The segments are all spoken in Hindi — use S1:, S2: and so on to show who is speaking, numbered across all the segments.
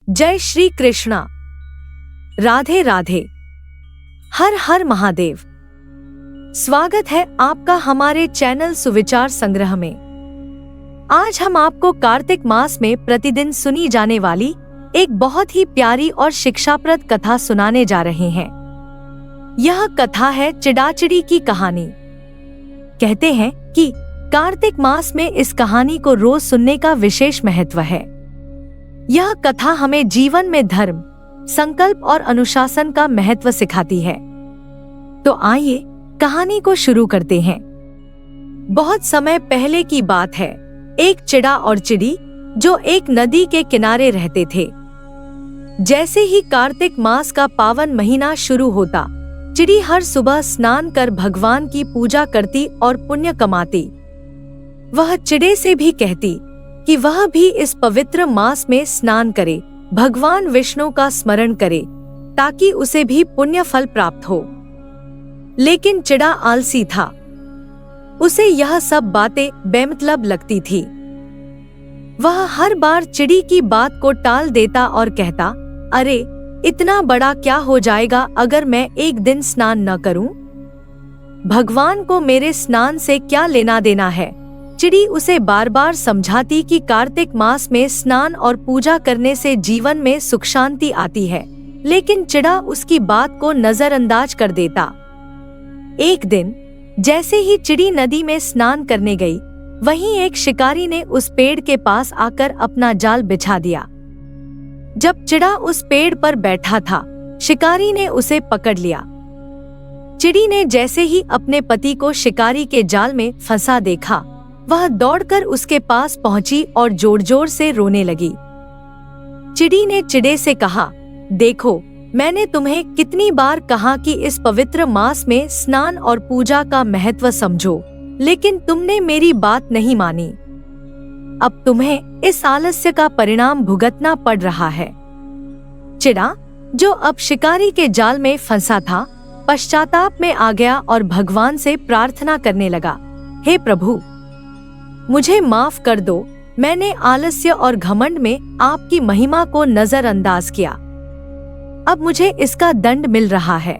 S1: जय श्री कृष्णा। राधे राधे। हर हर महादेव। स्वागत है आपका हमारे चैनल सुविचार संग्रह में। आज हम आपको कार्तिक मास में प्रतिदिन सुनी जाने वाली एक बहुत ही प्यारी और शिक्षाप्रद कथा सुनाने जा रहे हैं। यह कथा है चिड़ाचिड़ी की कहानी। कहते हैं कि कार्तिक मास में इस कहानी को रोज सुनने का विशेष महत्व है। यह कथा हमें जीवन में धर्म, संकल्प और अनुशासन का महत्व सिखाती है। तो आइए कहानी को शुरू करते हैं। बहुत समय पहले की बात है। एक चिड़ा और चिड़ी जो एक नदी के किनारे रहते थे। जैसे ही कार्तिक मास का पावन महीना शुरू होता, चिड़ी हर सुबह स्नान कर भगवान की पूजा करती और पुण्य कमाती। वह चिड़े से भी कहती कि वह भी इस पवित्र मास में स्नान करे, भगवान विष्णु का स्मरण करे, ताकि उसे भी पुण्य फल प्राप्त हो। लेकिन चिड़ा आलसी था। उसे यह सब बातें बेमतलब लगती थी। वह हर बार चिड़ी की बात को टाल देता और कहता, अरे इतना बड़ा क्या हो जाएगा अगर मैं एक दिन स्नान न करूं? भगवान को मेरे स्नान से क्या लेना देना है। चिड़ी उसे बार बार समझाती कि कार्तिक मास में स्नान और पूजा करने से जीवन में सुख शांति आती है, लेकिन चिड़ा उसकी बात को नजरअंदाज कर देता। एक दिन जैसे ही चिड़ी नदी में स्नान करने गई, वहीं एक शिकारी ने उस पेड़ के पास आकर अपना जाल बिछा दिया। जब चिड़ा उस पेड़ पर बैठा था, शिकारी ने उसे पकड़ लिया। चिड़ी ने जैसे ही अपने पति को शिकारी के जाल में फंसा देखा, वह दौड़कर उसके पास पहुंची और जोर जोर से रोने लगी। चिड़ी ने चिड़े से कहा, देखो, मैंने तुम्हें कितनी बार कहा कि इस पवित्र मास में स्नान और पूजा का महत्व समझो, लेकिन तुमने मेरी बात नहीं मानी। अब तुम्हें इस आलस्य का परिणाम भुगतना पड़ रहा है। चिड़ा, जो अब शिकारी के जाल में फंसा था, पश्चाताप में आ गया और भगवान से प्रार्थना करने लगा, हे प्रभु, मुझे माफ कर दो। मैंने आलस्य और घमंड में आपकी महिमा को नजरअंदाज किया। अब मुझे इसका दंड मिल रहा है।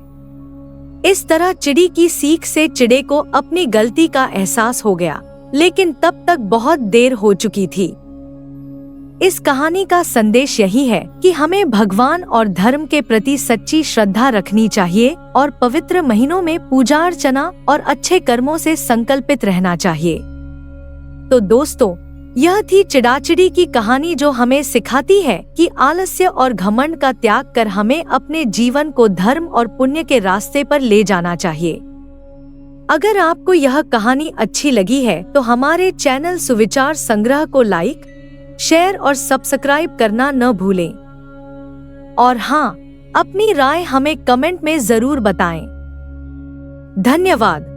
S1: इस तरह चिड़ी की सीख से चिड़े को अपनी गलती का एहसास हो गया, लेकिन तब तक बहुत देर हो चुकी थी। इस कहानी का संदेश यही है कि हमें भगवान और धर्म के प्रति सच्ची श्रद्धा रखनी चाहिए और पवित्र महीनों में पूजा अर्चना और अच्छे कर्मों से संकल्पित रहना चाहिए। तो दोस्तों, यह थी चिड़ाचिड़ी की कहानी, जो हमें सिखाती है कि आलस्य और घमंड का त्याग कर हमें अपने जीवन को धर्म और पुण्य के रास्ते पर ले जाना चाहिए। अगर आपको यह कहानी अच्छी लगी है तो हमारे चैनल सुविचार संग्रह को लाइक, शेयर और सब्सक्राइब करना न भूलें। और हाँ, अपनी राय हमें कमेंट में जरूर बताएं। धन्यवाद।